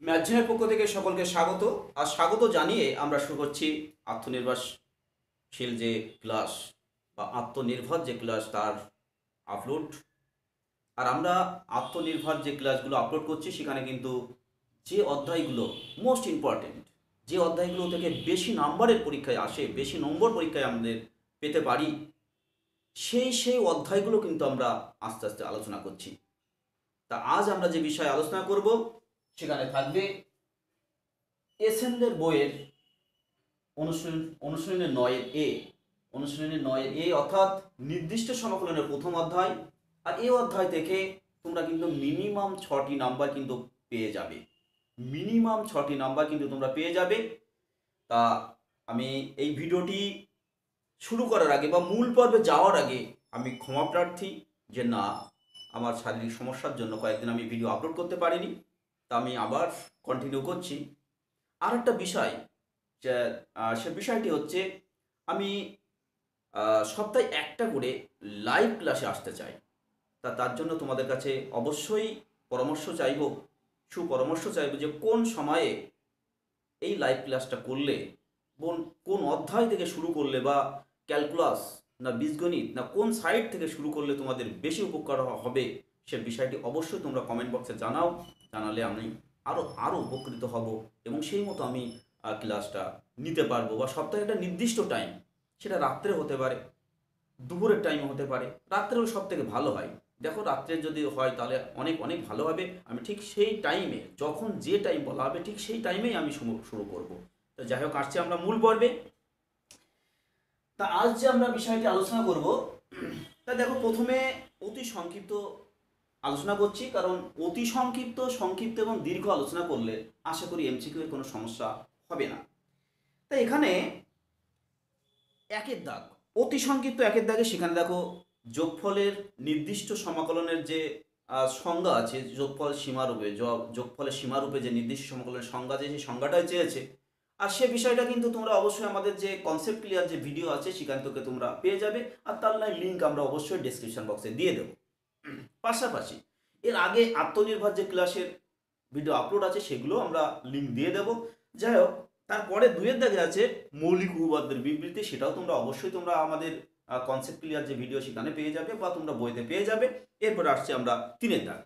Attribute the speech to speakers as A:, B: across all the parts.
A: ম্যাথজনের পক্ষ থেকে সকলকে স্বাগত। আর স্বাগত জানিয়ে আমরা শুরু করছি আত্মনির্ভরশীল যে ক্লাস বা আত্মনির্ভর যে ক্লাস তার আপলোড। আর আমরা আত্মনির্ভর যে ক্লাসগুলো আপলোড করছি সেখানে কিন্তু যে অধ্যায়গুলো মোস্ট ইম্পর্টেন্ট, যে অধ্যায়গুলো থেকে বেশি নাম্বারের পরীক্ষায় আসে, বেশি নম্বর পরীক্ষায় আমাদের পেতে পারি, সেই অধ্যায়গুলো কিন্তু আমরা আস্তে আস্তে আলোচনা করছি। তা আজ আমরা যে বিষয়ে আলোচনা করব সেখানে থাকবে এসেনদের বইয়ের অনুশীলনের 9-এর অনুশীলনের 9-এর অর্থাৎ নির্দিষ্ট সমাকলনের প্রথম অধ্যায়। আর এই অধ্যায় থেকে তোমরা কিন্তু মিনিমাম 6টি নাম্বার কিন্তু পেয়ে যাবে, মিনিমাম 6টি নাম্বার কিন্তু তোমরা পেয়ে যাবে। তা আমি এই ভিডিওটি শুরু করার আগে বা মূল পর্বে যাওয়ার আগে আমি ক্ষমা প্রার্থী যে না, আমার শারীরিক সমস্যার জন্য কয়েকদিন আমি ভিডিও আপলোড করতে পারিনি। তা আমি আবার কন্টিনিউ করছি। আর একটা বিষয়, যে সে বিষয়টি হচ্ছে আমি সপ্তাহে একটা করে লাইভ ক্লাসে আসতে চাই। তার জন্য তোমাদের কাছে অবশ্যই পরামর্শ চাইব, সুপরামর্শ চাইব যে কোন সময়ে এই লাইভ ক্লাসটা করলে, কোন কোন অধ্যায় থেকে শুরু করলে, বা ক্যালকুলাস না বীজগণিত না কোন সাইড থেকে শুরু করলে তোমাদের বেশি উপকার হবে, সে বিষয়টি অবশ্যই তোমরা কমেন্ট বক্সে জানাও। জানালে আমি আরও আরও উপকৃত হব এবং সেই মতো আমি ক্লাসটা নিতে পারবো। বা সপ্তাহে একটা নির্দিষ্ট টাইম, সেটা রাত্রে হতে পারে, দুপুরের টাইমে হতে পারে, রাত্রেও সব থেকে ভালো হয়। দেখো রাত্রে যদি হয় তাহলে অনেক অনেক ভালো হবে। আমি ঠিক সেই টাইমে, যখন যে টাইম বলা হবে ঠিক সেই টাইমেই আমি শুরু করব। তো যাই হোক, আসছি আমরা মূল পর্বে। তা আজ যে আমরা বিষয়টি আলোচনা করব, তা দেখো প্রথমে অতি সংক্ষিপ্ত আলোচনা করছি, কারণ অতি সংক্ষিপ্ত, সংক্ষিপ্ত এবং দীর্ঘ আলোচনা করলে আশা করি এমসিকিউ এর কোনো সমস্যা হবে না। তাই এখানে একের দাগ, অতি সংক্ষিপ্ত একের দাগে সেখানে দেখো যোগফলের নির্দিষ্ট সমাকলনের যে সংজ্ঞা আছে, যোগফল সীমারূপে, যোগফলের সীমারূপে যে নির্দিষ্ট সমাকলনের সংজ্ঞা আছে সেই সংজ্ঞাটাই চেয়েছে। আর সে বিষয়টা কিন্তু তোমরা অবশ্যই আমাদের যে কনসেপ্ট ক্লিয়ার যে ভিডিও আছে সেখান থেকে তোমরা পেয়ে যাবে। আর তার লিঙ্ক আমরা অবশ্যই ডেসক্রিপশন বক্সে দিয়ে দেবো। পাশাপাশি এর আগে আত্মনির্ভর যে ক্লাসের ভিডিও আপলোড আছে সেগুলো আমরা লিঙ্ক দিয়ে দেবো। যাই হোক, তারপরে দুয়ের দাগে আছে মৌলিক উপপাদ্যের বিবৃতি, সেটাও তোমরা অবশ্যই তোমরা আমাদের কনসেপ্ট ক্লিয়ার যে ভিডিও সেখানে পেয়ে যাবে বা তোমরা বইতে পেয়ে যাবে। এরপর আসছে আমরা তিনের দাগ।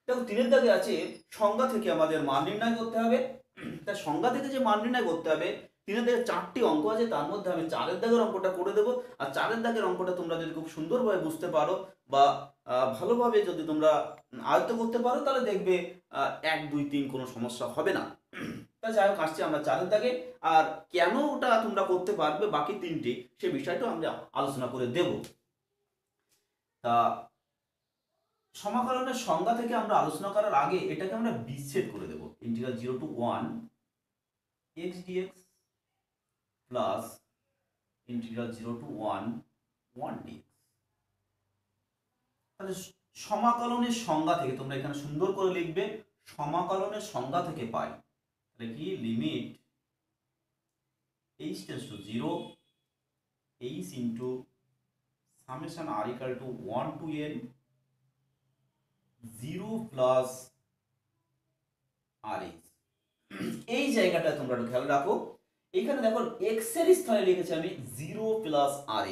A: দেখো তিনের দাগে আছে সংজ্ঞা থেকে আমাদের মান নির্ণয় করতে হবে। তা সংজ্ঞা থেকে যে মান নির্ণয় করতে হবে, তিনের দাগে 4টি অঙ্ক আছে, তার মধ্যে আমি 4-এর দাগের অঙ্কটা করে দেবো। আর 4-এর দাগের অঙ্কটা তোমরা যদি খুব সুন্দরভাবে বুঝতে পারো বা ভালোভাবে যদি তোমরা আয়ত্ত করতে পারো তাহলে দেখবে 1, 2, 3 কোনো সমস্যা হবে না। তা যাই হোক, আসছি আমরা 4-এর দাগে। আর কেন ওটা তোমরা করতে পারবে বাকি 3টি, সে বিষয়টা আমরা আলোচনা করে দেব। তা সমাকলনের সংজ্ঞা থেকে আমরা আলোচনা করার আগে এটাকে আমরা বিচ্ছেদ করে দেব। Integral 0 to 1 x dx plus integral 0 to 1 1 dx। তাহলে সমাকলনের সংজ্ঞা থেকে তোমরা এখানে সুন্দর করে লিখবে, সমাকলনের সংজ্ঞা থেকে পাই তাহলে কি, limit h tends to 0 h into summation r equal to 1 to n 0 plus আর এই জায়গাটা তোমরা একটু খেয়াল রাখো। এখানে দেখো এক্স এর স্থানে লিখেছি আমি 0 প্লাস আর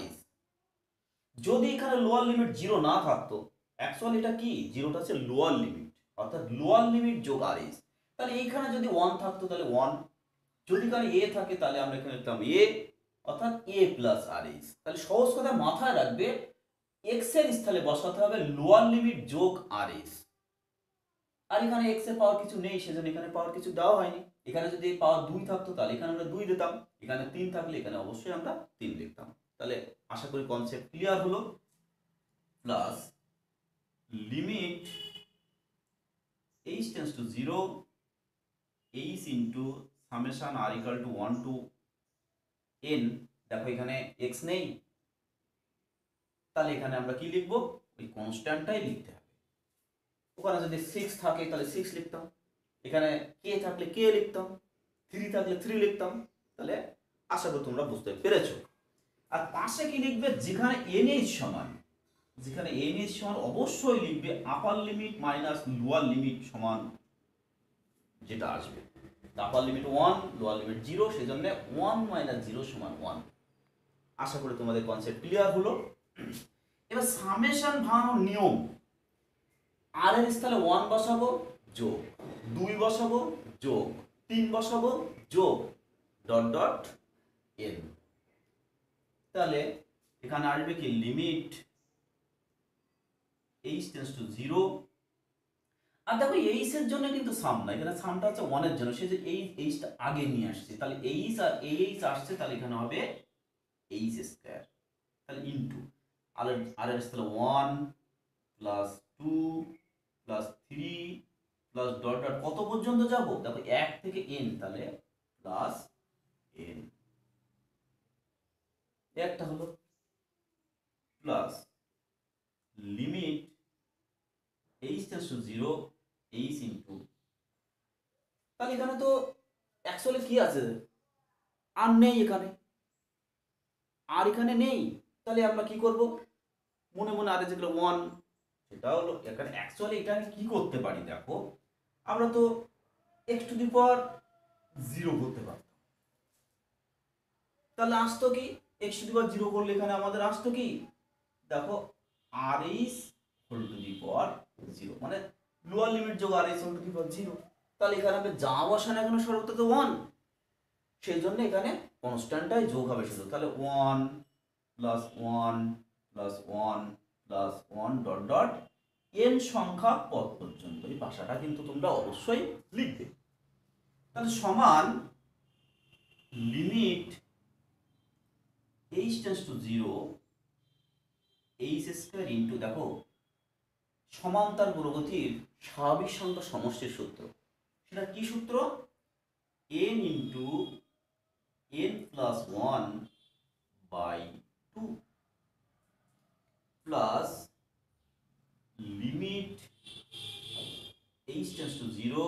A: যদি এখানে লোয়ার লিমিট 0 না থাকতো, অ্যাকচুয়ালি এটা কি, 0টা হচ্ছে লোয়ার লিমিট, অর্থাৎ লোয়ার লিমিট যোগ আর তাহলে এইখানে যদি 1 থাকতো তাহলে 1, যদি এখানে এ থাকে তাহলে আমরা এখানে লিখতাম এ, অর্থাৎ এ প্লাস আর তাহলে সহজ কথা মাথায় রাখবে, এক্স এর স্থানে বসাতে হবে লোয়ার লিমিট যোগ আর আর এখানে এক্স এর পাওয়ার কিছু নেই, সেজন্য এখানে পাওয়ার কিছু দেওয়া হয়নি। এখানে যদি পাওয়ার 2 থাকতো তাহলে এখানে আমরা 2 দিতাম, এখানে 3 থাকলে এখানে অবশ্যই আমরা 3 লিখতাম। তাহলে আশা করি কনসেপ্ট ক্লিয়ার হলো। Plus limit h tends to 0 h into summation r equal to 1 to n। দেখো এখানে x নেই, তাহলে এখানে আমরা কি লিখবো, ওই কনস্ট্যান্টটাই লিখতে হবে। ওখানে যদি 6 থাকে তাহলে 6 লিখতাম, এখানে কে থাকলে কে লিখতাম, 3 থাকলে 3 লিখতাম। তাহলে আশা করি তোমরা বুঝতে পেরেছো। আর পাশে কি লিখবে, যেখানে এনএইচ সমান, যেখানে এনএইচ সমান অবশ্যই লিখবে আপার লিমিট মাইনাস লোয়ার লিমিট সমান যেটা আসবে। আপার লিমিট 1, লোয়ার লিমিট 0, সেই জন্য 1 - 0 = 1। আশা করি তোমাদের কনসেপ্ট ক্লিয়ার হলো। এবার সামেশন ভাঙানোর নিয়ম, আর এর স্থানে 1 বসাবো, যোগ 2 বসাবো, যোগ 3 বসাবো, যোগ ডট ডট এন। তাহলে এখানে আসবে কি লিমিট h টেন্ডস টু 0। আর দেখো এইচ এর জন্য কিন্তু সাম না, এখানে সামটা হচ্ছে 1 এর জন্য, সেই যে এই এইচটা আগে নিয়ে আসছে, তাহলে এইচ আর এইচ আসছে, তাহলে এখানে হবে এইচ স্কয়ার, তাহলে ইনটু আর এর স্থানে 1 plus 2 plus 3 plus dot dot কত পর্যন্ত যাব, দেখো 1 থেকে n, তাহলে প্লাস n, একটা হলো plus limit h tends to 0 h into, তাহলে এখানে তো অ্যাকচুয়ালি কি আছে, আর নেই এখানে, আর এখানে নেই, তাহলে আমরা কি করব, মনে মনে আর যেগুলো 1, সেটা হলো এখানে অ্যাকচুয়ালি এটা আমি কি করতে পারি, দেখো আমরা তো x টু দি পাওয়ার 0 করতে পারতাম, তাহলে আসতো কি x টু দি পাওয়ার 0 করলে এখানে আমাদের আসতো কি, দেখো আর এইচ হোল টু দি পাওয়ার 0, মানে লোয়ার লিমিট যোগ আর এইচ হোল টু দি পাওয়ার 0। তাহলে এখানে আমরা যা বসানো এখানে সর্বত্র তো 1, সেই জন্য এখানে কনস্ট্যান্টটাই যোগ হবে শুধু, তাহলে 1 plus 1 plus 1 plus 1 dot dot n সংখ্যা পদ পর্যন্ত। এই ভাষাটা কিন্তু তোমরা অবশ্যই লিখবে। তাহলে সমান limit h tends to 0 h square into, দেখো সমান্তর প্রগতির স্বাভাবিক সংখ্যা সমষ্টির সূত্র, সেটা কি সূত্র, n into n plus 1 by 2 plus limit h tends to 0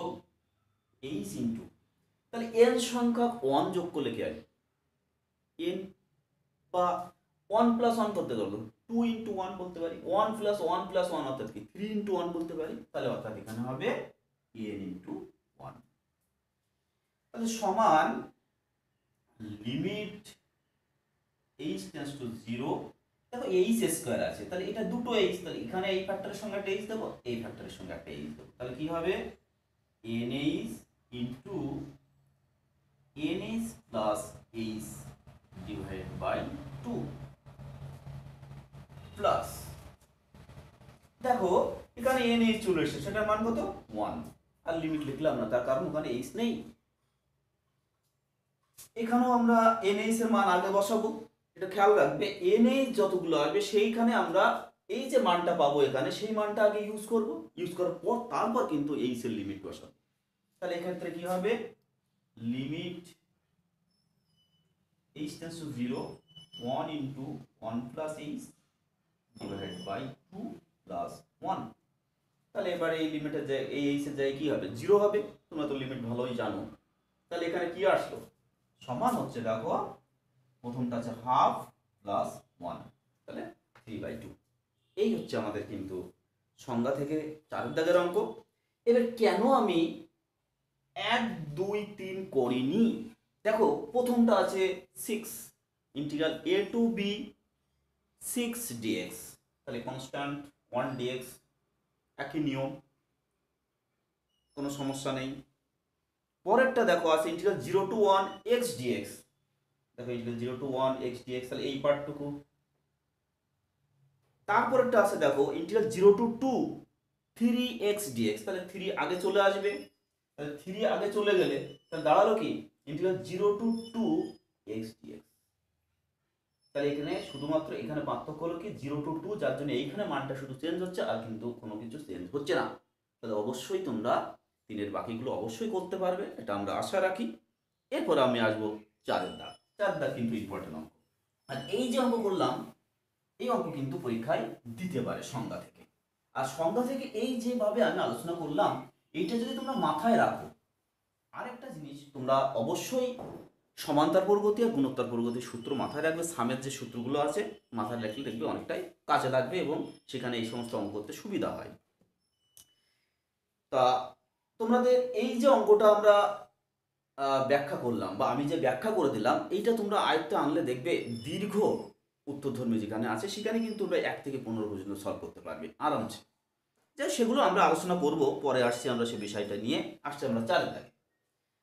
A: h into, তাহলে n সংখ্যক 1 যোগ করলে কি হয়, n বা 1 প্লাস 1 করতে পারবো, 2 ইন্টু 1 বলতে পারি, 1 প্লাস 1 প্লাস 1 অর্থাৎ কি 3 ইন্টু 1 বলতে পারি, তাহলে অর্থাৎ এখানে হবে n ইন্টু 1। তাহলে সমান লিমিট h টেন্ডস টু 0, দেখো h স্কয়ার আছে, তাহলে এটা দুটো h, তাহলে এখানে এই ফ্যাক্টরের সঙ্গে একটা h দেবো, এই ফ্যাক্টরের সঙ্গে একটা h দেবো, তাহলে কি হবে nh into nh plus h divide by 2 plus, দেখো এখানে nh চলে এসেছে, সেটার মান কত 1, আর লিমিট লিখলাম না, তার কারণ ওখানে h নেই। এখানেও আমরা nh এর মান আগে বসাবো, এটা খেয়াল রাখবে, nh যতগুলো আসবে সেইখানে আমরা এই যে মানটা পাবো এখানে, সেই মানটা আগে ইউজ করব, ইউজ করার পর তারপর কিন্তু h এর লিমিট বসাবো। তাহলে এক্ষেত্রে কি হবে, limit h tends to 0 1 into 1 plus h divided by 2 plus 1। তাহলে এবারে এই লিমিটের জায়গায় এই h এর জায়গায় কি হবে, 0 হবে, তোমরা তো লিমিট ভালোই জানো। তাহলে এখানে কি আসলো, সমান হচ্ছে, দেখো প্রথমটা আছে হাফ প্লাস 1, তাহলে 3/2। এই হচ্ছে আমাদের কিন্তু সংজ্ঞা থেকে 4 দাগের অঙ্ক। এবার কেন আমি 1 2 3 করিনি, দেখো প্রথমটা আছে 6 integral a to b 6 dx, তাহলে কনস্ট্যান্ট 1 dx, একই নিয়ম, কোনো সমস্যা নেই। পরেরটা দেখো আছে ইন্টিগ্রাল 0 টু 1 x dx, দেখো ইন্টিগ্রাল 0 টু 1 x dx, তাহলে এই পার্টটুকু। তারপরেরটা আছে দেখো ইন্টিগ্রাল 0 টু 2 3x dx, তাহলে 3 আগে চলে আসবে, তাহলে 3 আগে চলে গেলে তাহলে দাঁড়ালো কি ইন্টিগ্রাল 0 টু 2 x dx। তাহলে এখানে শুধুমাত্র এখানে পার্থক্য হলো কি 0 টু 2, যার জন্য এইখানে মানটা শুধু চেঞ্জ হচ্ছে, আর কিন্তু কোনো কিছু চেঞ্জ হচ্ছে না। তাহলে অবশ্যই তোমরা 3-এর বাকিগুলো অবশ্যই করতে পারবে, এটা আমরা আশা রাখি। এরপর আমি আসবো 4-এর দাগ। 4 দাগ কিন্তু ইম্পর্টেন্ট অঙ্ক, আর এই যে অঙ্ক করলাম এই অঙ্ক কিন্তু পরীক্ষায় দিতে পারে সংজ্ঞা থেকে। আর সংজ্ঞা থেকে এই যেভাবে আমি আলোচনা করলাম, এইটা যদি তোমরা মাথায় রাখো, আরেকটা জিনিস তোমরা অবশ্যই সমান্তর প্রগতি আর গুণোত্তর প্রগতির সূত্র মাথায় রাখবে, সামের যে সূত্রগুলো আছে মাথায় রাখলে দেখবে অনেকটাই কাজে লাগবে এবং সেখানে এই সমস্ত অঙ্ক করতে সুবিধা হয়। তা তোমাদের এই যে অঙ্কটা আমরা ব্যাখ্যা করলাম বা আমি যে ব্যাখ্যা করে দিলাম, এইটা তোমরা আয়ত্তে আনলে দেখবে দীর্ঘ উত্তরধর্মী যেখানে আছে সেখানে কিন্তু তোমরা 1 থেকে 15 পর্যন্ত সলভ করতে পারবে আরামসে। যাই সেগুলো আমরা আলোচনা করব, পরে আসছি আমরা সে বিষয়টা নিয়ে। আসছি আমরা 4-এর দাগে।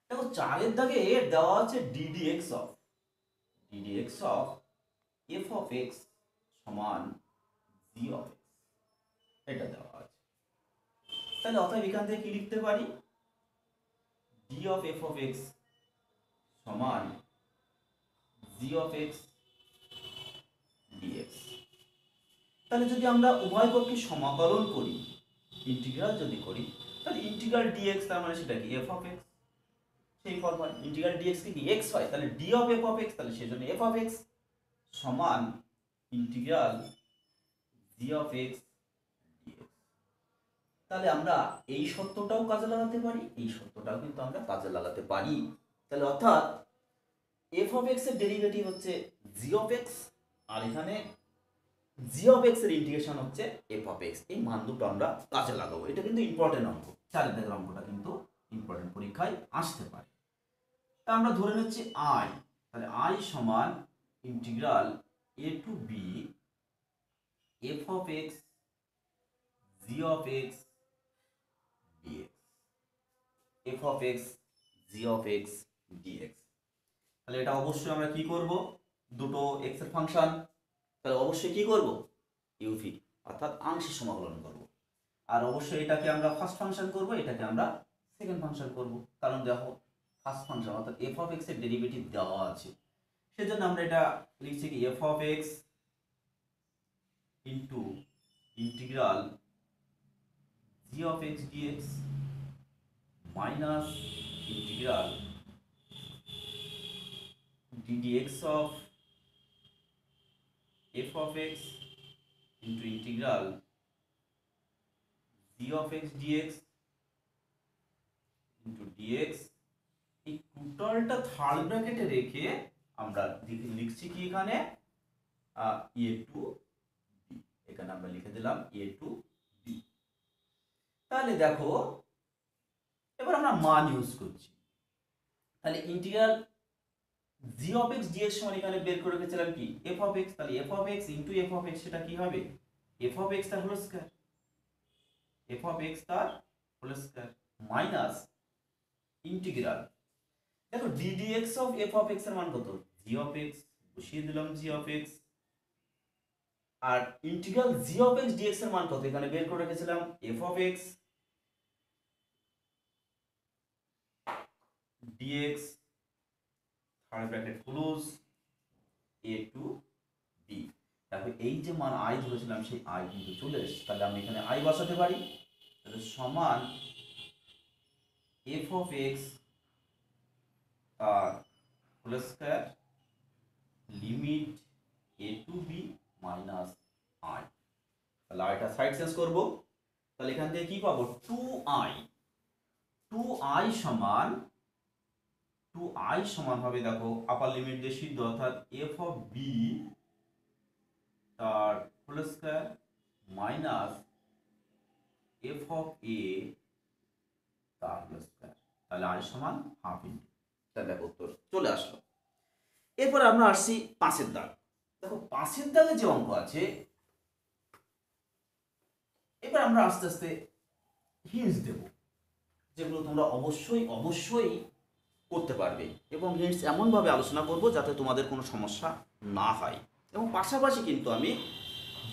A: দেখো 4-এর দাগে দেওয়া আছে ddx of f of x সমান g of x, এটা দেওয়া আছে। তাহলে অতএব এখান থেকে কি লিখতে পারি, d of f of x সমান g of x dx। তাহলে যদি আমরা উভয় পক্ষে সমাকলন করি, ইন্টিগ্রাল যদি করি, তাহলে ইন্টিগ্রাল dx তার মানে সেটা কি f of x, সেই ফর্মুলা ইন্টিগ্রাল dx কি x হয়, তাহলে d of f of x, তাহলে সেজন্য f of x সমান integral g of x dx। তাহলে আমরা এই সত্যটাও কাজে লাগাতে পারি, এই সত্যটাও কিন্তু আমরা কাজে লাগাতে পারি। তাহলে অর্থাৎ f of x এর ডেরিভেটিভ হচ্ছে g of x, আর এখানে g of x এর ইন্টিগ্রেশন হচ্ছে f of x। এই মান দুটো আমরা কাজে লাগাবো। এটা কিন্তু ইম্পর্টেন্ট অঙ্ক, 4-এর দাগের অঙ্কটা কিন্তু ইম্পর্টেন্ট, পরীক্ষায় আসতে পারে। তা আমরা ধরে নিচ্ছি i, তাহলে i সমান integral a to b f of x g of x dx, f of x g of x dx। তাহলে এটা অবশ্যই আমরা কি করব, দুটো x এর ফাংশন, তাহলে অবশ্যই কি করব, ইউভি অর্থাৎ আংশিক সমাকলন করব। আর অবশ্যই এটাকে আমরা ফার্স্ট ফাংশন করব, এটাকে আমরা সেকেন্ড ফাংশন করব, কারণ দেখো ফার্স্ট ফাংশন অর্থাৎ f of x এর ডেরিভেটিভ দেওয়া আছে, সেজন্য আমরা এটা লিখছি কি f of x into integral g of x dx minus integral ddx of f of x into integral g of x dx into dx। এই টোটালটা থার্ড ব্র্যাকেটে রেখে আমরা লিখছি কি এখানে a টু b, এখানে আমরা লিখে দিলাম a টু b। তাহলে দেখো এবার আমরা মান ইউজ করছি, তাহলে integral g of x dx সমান এখানে বের করে রেখেছিলাম কি f of x, তাহলে f of x into f of x সেটা কি হবে f of x তার whole square, f of x তার হোল স্কয়ার মাইনাস ইন্টিগ্রাল, দেখো ddx of f of x এর মান কত g of x, বসিয়ে দিলাম g of x, আর integral g of x dx এর মান কত এখানে বের করে রেখেছিলাম f of x dx third bracket close a to b। দেখো এই যে মান i ধরেছিলাম সেই i কিন্তু চলে এসেছে, তাহলে আমি এখানে i বসাতে পারি, তাহলে সমান f of x আর whole square limit a to b minus i। তাহলে এটা সাইড চেঞ্জ করব, তাহলে এখান থেকে কি পাবো 2i সমান 2i সমান হবে দেখো আপার লিমিট দিয়ে সিদ্ধ অর্থাৎ f of b তার whole square minus f of a তার হোল স্কয়ার, তাহলে i সমান হাফ ইন্টু, তাহলে দেখো উত্তর চলে আসলো। এরপর আমরা আসছি 5-এর দাগ। দেখো 5-এর দাগে যে অঙ্ক আছে, এবার আমরা আস্তে আস্তে হিন্টস দেব, যেগুলো তোমরা অবশ্যই অবশ্যই করতে পারবে, এবং হিন্টস এমনভাবে আলোচনা করব যাতে তোমাদের কোনো সমস্যা না হয়, এবং পাশাপাশি কিন্তু আমি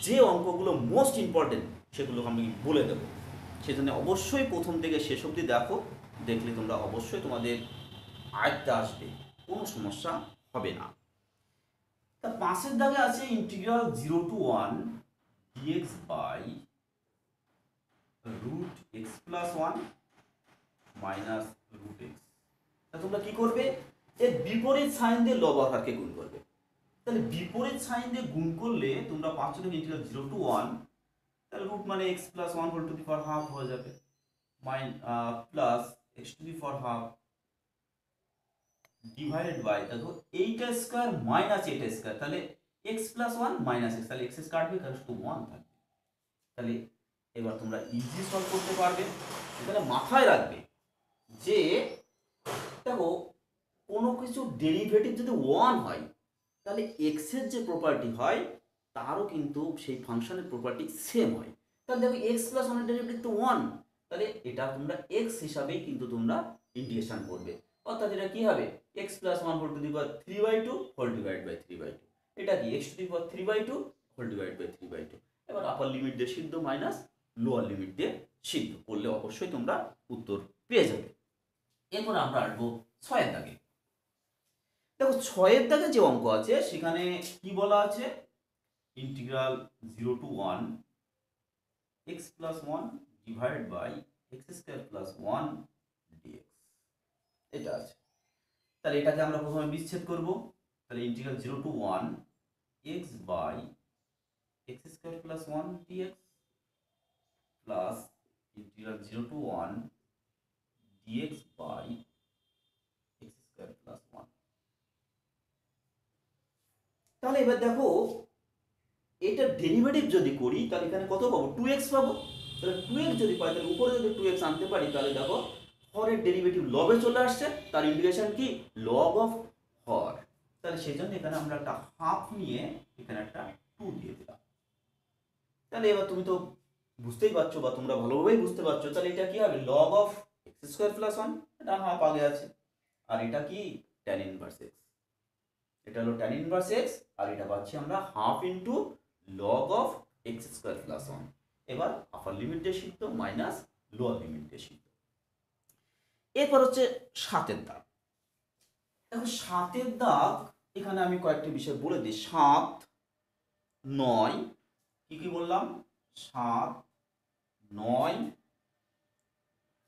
A: যে অঙ্কগুলো মোস্ট ইম্পর্টেন্ট সেগুলো আমি বলে দেব। সেজন্য অবশ্যই প্রথম থেকে শেষ অবধি দেখো, দেখলে তোমরা অবশ্যই তোমাদের আয়ত্তে আসবে, কোনো সমস্যা হবে না। তা 5-এর দাগে আছে integral 0 to 1 dx by root x plus 1 minus root x। তা তোমরা কি করবে, এর বিপরীত সাইন দিয়ে লব আকারকে গুণ করবে। তাহলে বিপরীত সাইন দিয়ে গুণ করলে তোমরা পাচ্ছ দেখো ইন্টিগ্রাল 0 to 1, তাহলে রুট মানে x plus 1 whole to the power half হয়ে যাবে, plus x to the power half divided by দেখো 8 স্কয়ার মাইনাস 8 স্কয়ার, তাহলে x প্লাস 1 মাইনাস x, তাহলে x কাটবে তাহলে শুধু 1 থাকবে। তাহলে এবার তোমরা ইজি সলভ করতে পারবে। এখানে মাথায় রাখবে যে দেখো কোনো কিছু ডেরিভেটিভ যদি ওয়ান হয় তাহলে এক্স এর যে প্রপার্টি হয় তারও কিন্তু সেই ফাংশনের প্রপার্টি সেম হয়। তাহলে দেখো এক্স প্লাস ওয়ানের ডেরিভেটিভ তো ওয়ান, তাহলে এটা তোমরা এক্স হিসাবেই কিন্তু তোমরা ইন্টিগ্রেশন করবে। অর্থাৎ এটা কি হবে x plus one whole to the power three by two whole divide by three by two. এটা কি x to the power three by two whole divide by three by two. এবার আপার লিমিট দিয়ে সিদ্ধ minus lower limit দিয়ে সিদ্ধ করলে অবশ্যই তোমরা উত্তর পেয়ে যাবে। এরপর আমরা আসবো ছয়ের দাগে। দেখো ছয়ের দাগে যে অঙ্ক আছে সেখানে কি বলা আছে, integral zero to one x plus one divide by x square plus one dx, এটা আছে। তাহলে এটাকে আমরা প্রথমে বিচ্ছেদ করব। তাহলে integral zero to one x by x square plus one dx plus integral zero to one dx by x square plus one. তাহলে এবার দেখো এটা ডেরিভেটিভ যদি করি তাহলে এখানে কত পাবো, টু এক্স পাবো। তাহলে টু এক্স যদি পাই তাহলে উপরে যদি টু এক্স আনতে পারি তাহলে দেখো হরের ডেরিভেটিভ লবে চলে আসছে, তার ইন্টিগ্রেশন কি লগ অফ হর। তাহলে সেই জন্য এখানে আমরা একটা হাফ নিয়ে এখানে একটা টু দিয়ে দিলাম। তাহলে এবার তুমি তো বুঝতেই পারছো বা তোমরা ভালোভাবেই বুঝতে পারছো, তাহলে এটা কি হবে log of x square plus one, এটা হাফ আগে আছে। আর এটা কি ট্যান ইনভার্স এক্স, এটা হলো ট্যান ইনভার্স এক্স, আর এটা পাচ্ছি আমরা half into log of x square plus one. এবার আপার লিমিট দিয়ে সিদ্ধ মাইনাস লোয়ার লিমিট দিয়ে সিদ্ধ। এরপর হচ্ছে সাতের দাগ। দেখো সাতের দাগ এখানে আমি কয়েকটি বিষয় বলে দিই। সাত নয় কি কি বললাম, সাত নয়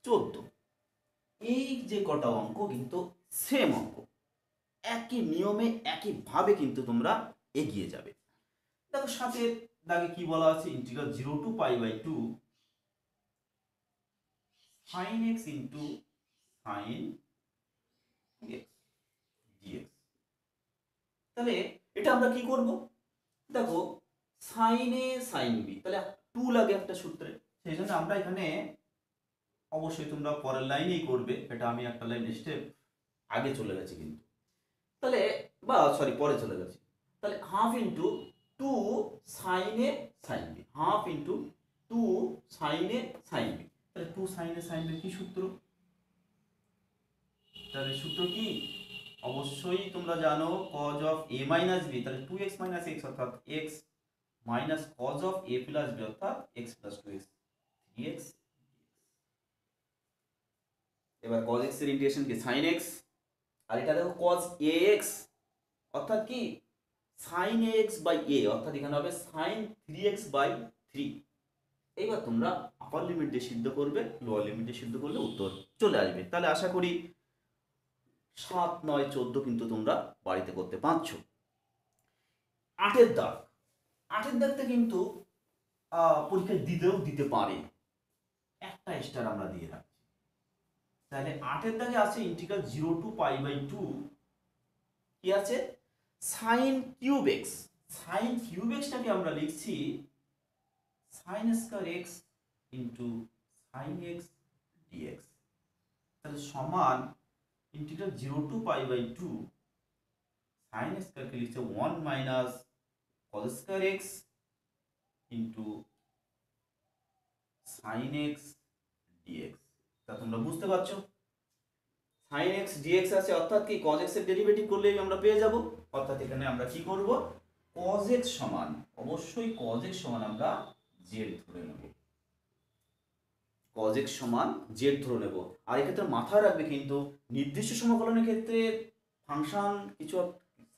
A: 14, এই যে কটা অঙ্ক কিন্তু সেম অঙ্ক, একই নিয়মে একইভাবে কিন্তু তোমরা এগিয়ে যাবে। দেখো সাতের দাগে কি বলা আছে, integral zero to pi by two sine x into sine x dx. তাহলে এটা আমরা কি করব, দেখো সাইন এ সাইন বি, তাহলে টু লাগে একটা সূত্রে, সেই জন্য আমরা এখানে অবশ্যই তোমরা পরের লাইনেই করবে, এটা আমি একটা লাইন স্টেপ আগে চলে গেছি কিন্তু, তাহলে বা সরি পরে চলে গেছি। তাহলে half into two sine A sine B, half into two sine A sine B. তাহলে two sine A sine B কি সূত্র, তাহলে সূত্র কি অবশ্যই তোমরা জানো cos of a minus B, তাহলে 2x মাইনাস x অর্থাৎ x minus cos of a plus b অর্থাৎ x প্লাস 2x 3x। এবার cos x এর ইন্টিগ্রেশন কি sin x, আর এটা দেখো cos ax অর্থাৎ কি sin ax বাই a, অর্থাৎ এখানে হবে sin 3x বাই 3। এইবার তোমরা আপার লিমিট দিয়ে সিদ্ধ করবে, লোয়ার লিমিট দিয়ে সিদ্ধ করলে উত্তর চলে আসবে। তাহলে আশা করি 7 9 14 কিন্তু তোমরা বাড়িতে করতে পারছো। আটের দাগ, আটের দাগটা কিন্তু পরীক্ষায় দিতে পারে, একটা স্টার আমরা দিয়ে রাখছি। তাহলে আটের দাগে আছে integral zero to pi by two কি আছে sine cube x, sine cube এক্সটাকে আমরা লিখছি sine square x into sine x dx. তাহলে সমান integral zero to pi by two sine স্কয়ারকে লিখছে one minus cos square x into sine x dx. তা তোমরা বুঝতে পারছো সাইন এক্স ডিএক্স আছে, অর্থাৎ কি কজ এক্স এর ডেরিভেটিভ করলেই আমরা পেয়ে যাব। অর্থাৎ এখানে আমরা কি করব, কজ এক্স সমান অবশ্যই কজ এক্স সমান আমরা জেড ধরে নেব, কজ এক্স সমান জেড ধরে নেব। আর এক্ষেত্রে মাথায় রাখবে কিন্তু নির্দিষ্ট সমাকলনের ক্ষেত্রে ফাংশন কিছু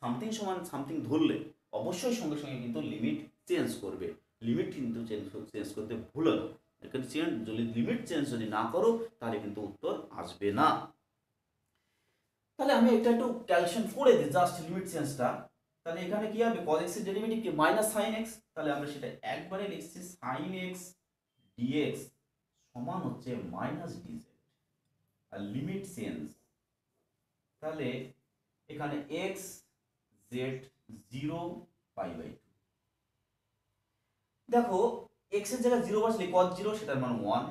A: সামথিং সমান সামথিং ধরলে অবশ্যই সঙ্গে সঙ্গে কিন্তু লিমিট চেঞ্জ করবে, লিমিট কিন্তু চেঞ্জ করতে ভুলো না। এখানে যদি লিমিট চেঞ্জ যদি না করো তাহলে কিন্তু উত্তর আসবে না। তাহলে আমি এটা একটু ক্যালকুলেশন করে দিই জাস্ট লিমিট চেঞ্জটা। তাহলে এখানে কি হবে cos x এর ডেরিভেটিভ কি মাইনাস sin x, তাহলে আমরা সেটা একবারে লিখছি sin x dx সমান হচ্ছে মাইনাস dz, আর লিমিট চেঞ্জ তাহলে এখানে x z 0 পাই বাই 2। দেখো x এর জায়গায় 0 বসলে cos 0 সেটার মান 1,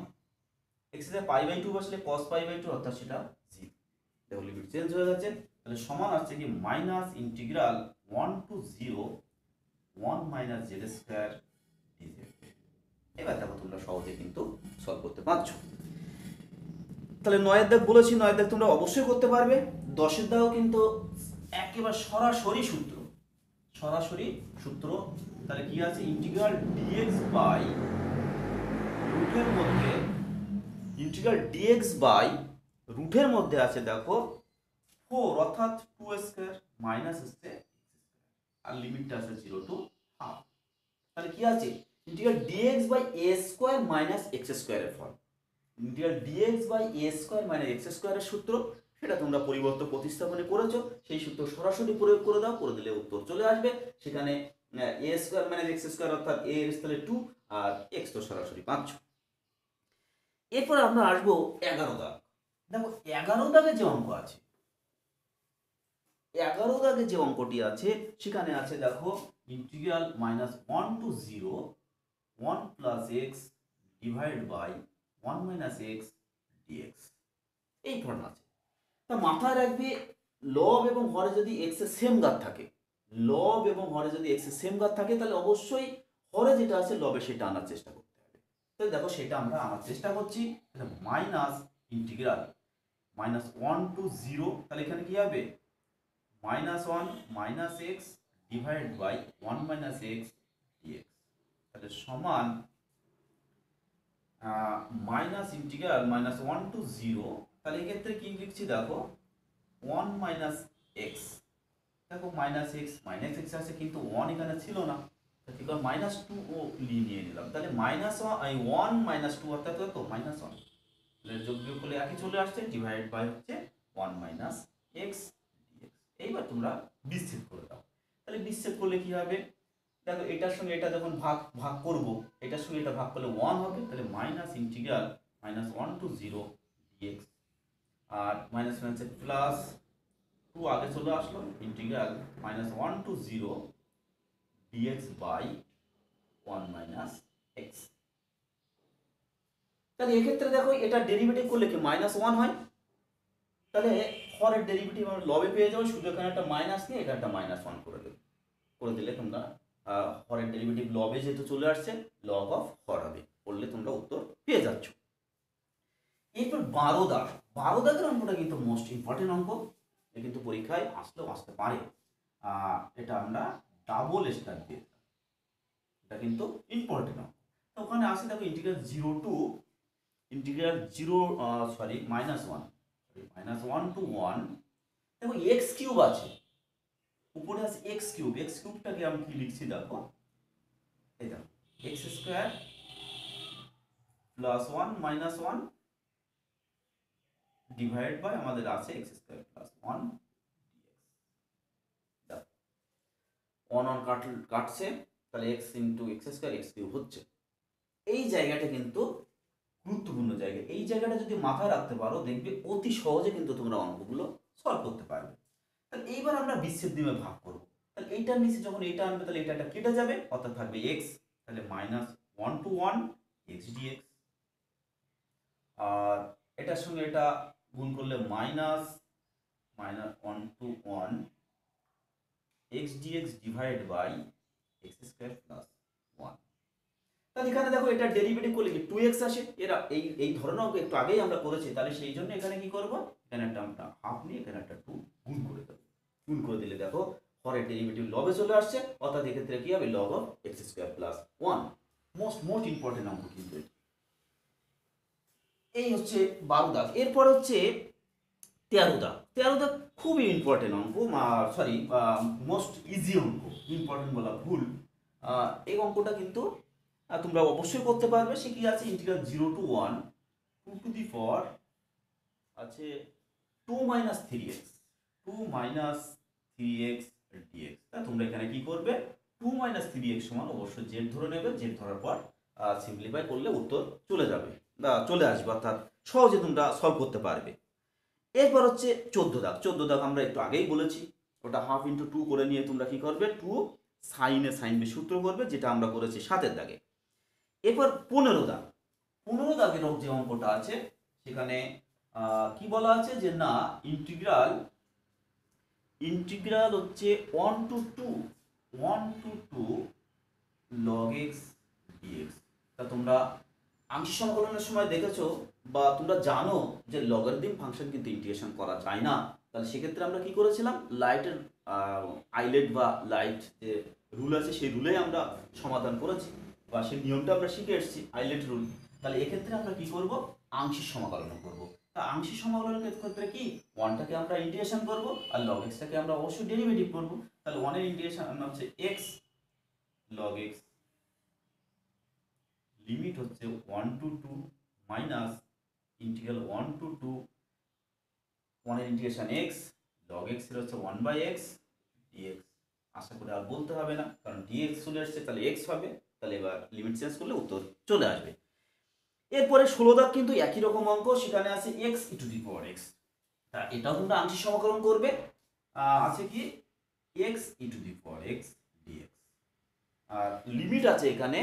A: এক্স এর পাই বাই টু বসলে কস পাই বাই টু অর্থাৎ সেটা জি। দেখো লিমিট চেঞ্জ হয়ে যাচ্ছে, তাহলে সমান আসছে কি minus integral 1 to 0 1 minus z square dz. এবার দেখো তোমরা সহজে কিন্তু সলভ করতে পারছো। তাহলে 9 দাগ বলেছি, 9 দাগ তোমরা অবশ্যই করতে পারবে। 10 দাগও কিন্তু একেবারে সরাসরি সূত্র, সরাসরি সূত্র। তাহলে কি আছে ইন্টিগ্রাল ডিএক্স বাই রুটের মধ্যে, ইন্টিগ্রাল ডিএক্স বাই রুটের মধ্যে আছে দেখো 4 অর্থাৎ 2 স্কয়ার মাইনাস হচ্ছে আর লিমিটটা আছে 0 টু হাফ। তাহলে কি আছে integral dx by a square minus x স্কয়ারের form. Integral dx by a square minus x স্কয়ারের সূত্র, সেটা তোমরা পরিবর্তন প্রতিস্থাপনে করেছো, সেই সূত্র সরাসরি প্রয়োগ করে দাও, করে দিলে উত্তর চলে আসবে। সেখানে এ স্কয়ার মাইনাস এক্স স্কয়ার অর্থাৎ এ এর স্থলে 2 আর এক্স তো সরাসরি পাচ্ছ। এরপর আমরা আসবো 11 দাগ। দেখো 11 দাগে যে অঙ্ক আছে, 11 দাগে যে অঙ্কটি আছে সেখানে আছে দেখো integral minus 1 to 0 1 plus x divide by 1 minus x dx, এই ফর্ম আছে। তা মাথায় রাখবে লব এবং হরে যদি এক্স এর সেম ঘাত থাকে, লব এবং হরে যদি এক্স এর সেম ঘাত থাকে তাহলে অবশ্যই হরে যেটা আছে লবে সেটা আনার চেষ্টা করতে হবে। তাহলে দেখো সেটা আমরা আনার চেষ্টা করছি। মাইনাস ইন্টিগ্রাল মাইনাস 1 টু 0, তাহলে এখানে কি হবে minus 1 minus x divide by 1 minus x dx, তাহলে সমান মাইনাস ইন্টিগ্রাল মাইনাস 1 টু 0, তাহলে এক্ষেত্রে কি লিখছি দেখো 1 মাইনাস এক্স, দেখো মাইনাস এক্স আছে কিন্তু 1 এখানে ছিল না, কি করে মাইনাস 2 ও নিয়ে নিলাম, তাহলে মাইনাস 1 মাইনাস 2 অর্থাৎ কত মাইনাস 1, তাহলে যোগ বিয়োগ করলে একই চলে আসছে, ডিভাইড বাই হচ্ছে 1 মাইনাস এক্স ডিএক্স। এইবার তোমরা বিচ্ছেদ করে দাও, তাহলে বিচ্ছেদ করলে কি হবে দেখো এটার সঙ্গে এটা যখন ভাগ ভাগ করব, এটার সঙ্গে এটা ভাগ করলে 1 হবে, তাহলে minus integral minus 1 to 0 dx আর মাইনাস মাইনাস প্লাস 2 আগে চলে আসলো integral minus 1 to 0 dx by 1 minus x. তাহলে এক্ষেত্রে দেখো এটা ডেরিভেটিভ করলে কি মাইনাস 1 হয়, তাহলে হরের ডেরিভেটিভ আমরা লবে পেয়ে যাবো, শুধু এখানে একটা মাইনাস নিয়ে এটা একটা মাইনাস 1 করে দেবে, করে দিলে তোমরা হরের ডেরিভেটিভ লবে যেহেতু চলে আসছে লগ অফ হর হবে, করলে তোমরা উত্তর পেয়ে যাচ্ছ। এরপর 12 দাগ, 12 দাগের অঙ্কটা কিন্তু মোস্ট ইম্পর্টেন্ট অঙ্ক, এটা কিন্তু পরীক্ষায় আসলেও আসতে পারে। এটা আমরা ডাবল স্টার দিয়ে, এটা কিন্তু ইম্পর্টেন্ট অঙ্ক। তো ওখানে আসে দেখো integral 0 to integral 0 sorry minus 1 to 1, দেখো এক্স কিউব আছে, উপরে আছে এক্স কিউব, এক্স কিউবটাকে আমি কি লিখছি দেখো এই দেখো x square plus 1 minus 1 divide by আমাদের আছে এক্স স্কোয়ার প্লাস 1 ডিএক্স। 1 কাটছে, তাহলে x into x square x cube হচ্ছে। এই জায়গাটা কিন্তু গুরুত্বপূর্ণ জায়গা, এই জায়গাটা যদি মাথায় রাখতে পারো দেখবে অতি সহজে কিন্তু তোমরা অঙ্কগুলো সলভ করতে পারবে। তাহলে এইবার আমরা বিচ্ছেদ দিয়ে ভাগ করব, তাহলে এইটার নিচে যখন এইটা আনবে তাহলে এটা কেটে যাবে, অর্থাৎ থাকবে এক্স, তাহলে মাইনাস 1 টু 1 এক্স ডিএক্স, আর এটার সঙ্গে এটা গুণ করলে minus 1 to 1 x dx divide by x square plus 1। তাহলে এখানে দেখো এটা ডেরিভেটিভ করলে কি 2x আসে, এরা এই ধরনের অঙ্ক একটু আগেই আমরা করেছি, তাহলে সেই জন্য এখানে কি করব এখানে একটা আমরা হাফ নিয়ে এখানে একটা 2 গুণ করে দেব, গুণ করে দিলে দেখো হরের ডেরিভেটিভ লবে চলে আসছে, অর্থাৎ এক্ষেত্রে কি হবে log of x square plus 1। Most important অঙ্ক কিন্তু এই হচ্ছে 12 দাগ। এরপর হচ্ছে 13 দাগ। 13 দাগ খুবই ইম্পর্টেন্ট অঙ্ক, সরি মোস্ট ইজি অঙ্ক, ইম্পর্টেন্ট বলা ভুল। এই অঙ্কটা কিন্তু তোমরা অবশ্যই করতে পারবে। সে কি আছে ইন্টিগ্রাল 0 টু 1 2 টু দি পাওয়ার আছে 2 minus 3x 2 minus 3x dx। তা তোমরা এখানে কি করবে 2 মাইনাস 3x সমান অবশ্যই জেড ধরে নেবে, জেড ধরার পর সিম্পলিফাই করলে উত্তর চলে যাবে বা চলে আসবে, অর্থাৎ সহজে তোমরা সলভ করতে পারবে। এরপর হচ্ছে 14 দাগ। 14 দাগ আমরা একটু আগেই বলেছি, ওটা হাফ ইন্টু 2 করে নিয়ে তোমরা কি করবে 2 সাইন বি সূত্র করবে, যেটা আমরা করেছি 7 দাগে। এরপর 15 দাগ। 15 দাগের যে অঙ্কটা আছে সেখানে কি বলা আছে যে না ইন্টিগ্রাল ইন্টিগ্রাল হচ্ছে 1 to 2 log x dx। তা তোমরা আংশিক সমাকলনের সময় দেখেছো বা তোমরা জানো যে লগারিদম ফাংশন কিন্তু ইন্টিগ্রেশন করা যায় না। তাহলে সেক্ষেত্রে আমরা কি করেছিলাম, লাইটের আইলেট বা লাইট যে রুল আছে সেই রুলে আমরা সমাধান করেছি বা সেই নিয়মটা আমরা শিখে এসেছি, আইলেট রুল। তাহলে এক্ষেত্রে আমরা কি করব, আংশিক সমাকলন করব। তা আংশিক সমাকলনের ক্ষেত্রে কি ওয়ানটাকে আমরা ইন্টিগ্রেশন করব আর লগ এক্সটাকে আমরা অবশ্যই ডেরিভেটিভ করব। তাহলে ওয়ানের ইন্টিগ্রেশন হচ্ছে এক্স লগ এক্স, লিমিট হচ্ছে 1 to 2 মাইনাস ইন্টিগ্রাল 1 to 2 1 এর ইন্টিগ্রেশন x log x এর হচ্ছে 1/x dx। আশা করি আর বলতে হবে না, কারণ dx চলে আসছে, তাহলে x হবে। তাহলে এবার লিমিট চেঞ্জ করলে উত্তর চলে আসবে। এরপরে 16 দাগ কিন্তু একই রকম অঙ্ক, সেখানে আছে x e⁻x। তা এটাও তোমরা আংশিক সমাকলন করবে, আছে কি x e⁻x dx, আর লিমিট আছে এখানে,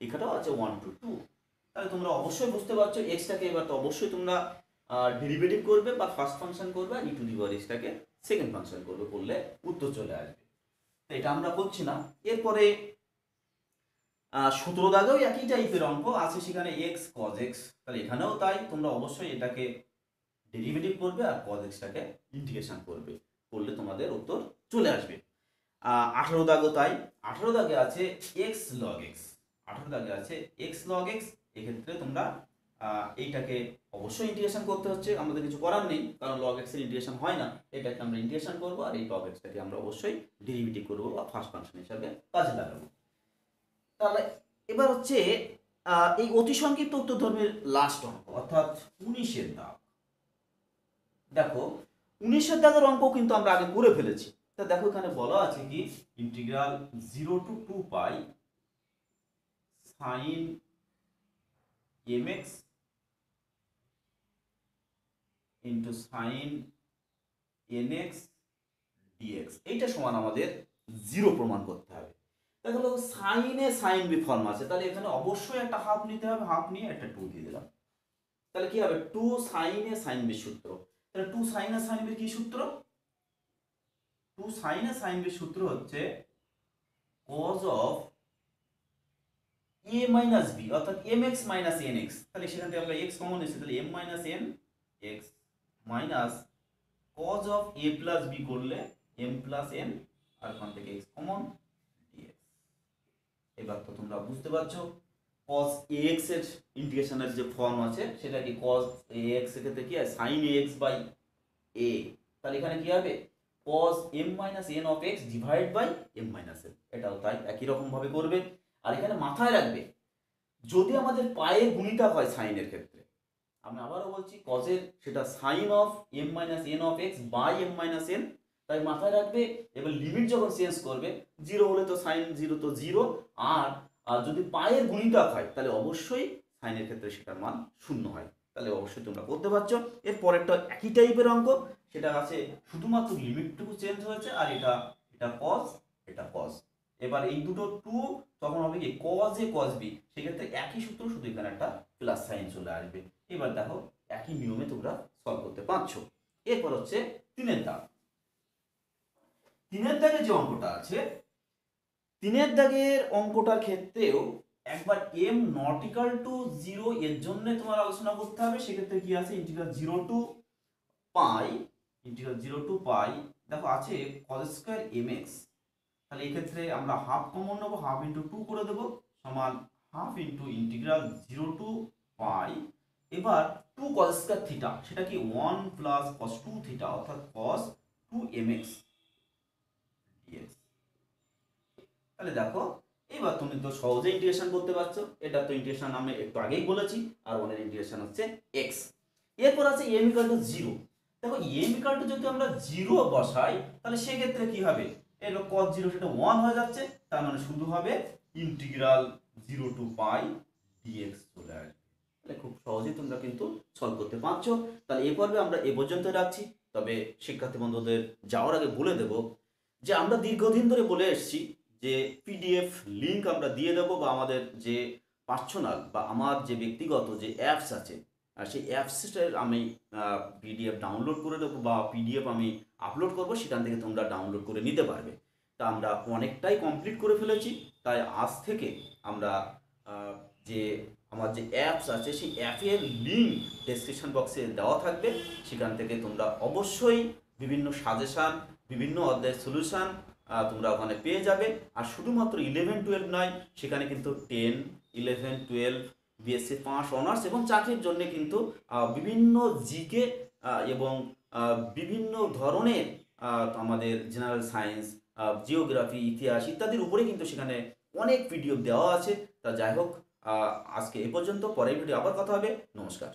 A: এখানেও আছে 1 to 2। তাহলে তোমরা অবশ্যই বুঝতে পারছো এক্সটাকে এবার তো অবশ্যই তোমরা ডেরিভেটিভ করবে বা ফার্স্ট ফাংশন করবে, আর e⁻x-টাকে সেকেন্ড ফাংশন করবে, করলে উত্তর চলে আসবে। তো এটা আমরা করছি না। এরপরে 17 দাগেও একই টাইপের অঙ্ক আছে, সেখানে x cos x। তাহলে এখানেও তাই, তোমরা অবশ্যই এটাকে ডেরিভেটিভ করবে আর cos x-টাকে ইন্টিগ্রেশন করবে, করলে তোমাদের উত্তর চলে আসবে। 18 দাগও তাই, 18 দাগে আছে x log x, 18 দাগে আছে x log x। এক্ষেত্রে তোমরা এইটাকে অবশ্যই ইন্টিগ্রেশন করতে হচ্ছে, আমাদের কিছু করার নেই, কারণ log x এর ইন্টিগ্রেশন হয় না। এটাকে আমরা ইন্টিগ্রেশন করব আর এই log x-টাকে আমরা অবশ্যই ডেরিভেটিভ করব বা ফার্স্ট ফাংশন হিসাবে কাজে লাগাবো। তাহলে এবার হচ্ছে এই অতি সংক্ষিপ্ত উত্তর ধর্মের লাস্ট অঙ্ক, অর্থাৎ 19-এর দাগ। দেখো 19-এর দাগের অঙ্ক কিন্তু আমরা আগে করে ফেলেছি। তা দেখো এখানে বলা আছে কি integral 0 to 2 pi sin mx into sin nx dx, এইটা সমান আমাদের 0 প্রমাণ করতে হবে। দেখো সাইনে সাইন বি ফর্ম আছে, তাহলে এখানে অবশ্যই একটা হাফ নিতে হবে, হাফ নিয়ে একটা 2 দিয়ে দিলাম। তাহলে কি হবে 2 সাইনে সাইন বি সূত্র। তাহলে 2 সাইনে সাইন বি কি সূত্র, 2 সাইনে সাইন বি সূত্র হচ্ছে cos of a minus b, অর্থাৎ mx মাইনাস nx। তাহলে সেখান থেকে আমরা x কমন নিয়েছি, তাহলে m minus n x minus cos of a plus b করলে m প্লাস n, আর ওখান থেকে x কমন dx। এবার তো তোমরা বুঝতে পারছো cos ax এর ইন্টিগ্রেশনের যে ফর্ম আছে সেটা কি cos ax এর ক্ষেত্রে কি হয় sin ax বাই a। তাহলে এখানে কি হবে cos m minus n of x divide by m minus n। এটাও তাই একই রকম ভাবে করবে। আর এখানে মাথায় রাখবে যদি আমাদের পায়ের গুণিতক হয় সাইনের ক্ষেত্রে, আমি আবারও বলছি cos এর সেটা sin of m minus n of x by m minus n, তাই মাথায় রাখবে। এবার লিমিট যখন চেঞ্জ করবে 0 হলে তো sin 0 তো 0, আর যদি পায়ের গুণিতক হয় তাহলে অবশ্যই সাইনের ক্ষেত্রে সেটার মান 0 হয়। তাহলে অবশ্যই তোমরা করতে পারছো। এরপর একটা একই টাইপের অঙ্ক, সেটা আছে শুধুমাত্র লিমিটটুকু চেঞ্জ হয়েছে, আর এটা cos এটা cos। এবার এই দুটো 2 তখন হবে কি cos a cos b, সেক্ষেত্রে একই সূত্র, শুধু এখানে একটা প্লাস সাইন চলে আসবে। এবার দেখো একই নিয়মে তোমরা সলভ করতে পারছো। এরপর হচ্ছে 3-এর দাগ। 3-এর দাগে যে অঙ্কটা আছে, 3-এর দাগের অঙ্কটার ক্ষেত্রেও একবার m নট ইকুয়াল টু 0 এর জন্য তোমার আলোচনা করতে হবে। সেক্ষেত্রে কি আছে ইন্টিগ্রাল 0 টু পাই, ইন্টিগ্রাল 0 টু পাই দেখো আছে cos স্কয়ার mx। তাহলে এই ক্ষেত্রে আমরা হাফ কমন নেব, হাফ ইন্টু 2 করে দেবো সমান হাফ ইন্টু ইন্টিগ্রাল 0 টু পাই। এবার 2 cos স্কয়ার থিটা, সেটা কি 1 প্লাস cos 2 থিটা, অর্থাৎ cos 2 mx dx। তাহলে দেখো এবার তুমি তো সহজে ইন্টিগ্রেশন করতে পারছো। এটা তো ইন্টিগ্রেশন আমি একটু আগেই বলেছি, আর ওনের ইন্টিগ্রেশন হচ্ছে x। এরপর আছে m ইকুয়াল টু 0। দেখো m ইকুয়াল টু যদি আমরা 0 বসাই তাহলে সেক্ষেত্রে কি হবে, এর cos 0 সেটা 1 হয়ে যাচ্ছে, তার মানে শুধু হবে ইন্টিগ্রাল 0 টু পাই dx চলে আসবে। তাহলে খুব সহজেই তোমরা কিন্তু সলভ করতে পারছো। তাহলে এই পর্বে আমরা এ পর্যন্ত রাখছি। তবে শিক্ষার্থী বন্ধুদের যাওয়ার আগে বলে দেব যে আমরা দীর্ঘদিন ধরে বলে এসেছি যে পিডিএফ লিংক আমরা দিয়ে দেবো, বা আমাদের যে পার্সোনাল বা আমার যে ব্যক্তিগত যে অ্যাপস আছে, সেই অ্যাপসের আমি পিডিএফ ডাউনলোড করে দেবো বা পিডিএফ আমি আপলোড করব, সেখান থেকে তোমরা ডাউনলোড করে নিতে পারবে। তা আমরা অনেকটাই কমপ্লিট করে ফেলেছি। তাই আজ থেকে আমরা আহ, যে আমার যে অ্যাপস আছে সেই অ্যাপের লিঙ্ক ডেসক্রিপশন বক্সে দেওয়া থাকবে। সেখান থেকে তোমরা অবশ্যই বিভিন্ন সাজেশান, বিভিন্ন অধ্যায়ের সলিউশান তোমরা ওখানে পেয়ে যাবে। আর শুধুমাত্র 11-12 নয়, সেখানে কিন্তু 10, 11-12, বিএসসি পাস, অনার্স এবং চাকরির জন্য কিন্তু বিভিন্ন জিকে এবং বিভিন্ন ধরনের আমাদের জেনারেল সায়েন্স, জিওগ্রাফি, ইতিহাস ইত্যাদির উপরে কিন্তু সেখানে অনেক পিডিএফ দেওয়া আছে। তা যাই হোক, আজকে এ পর্যন্ত। পরের ভিডিও আবার কথা হবে। নমস্কার।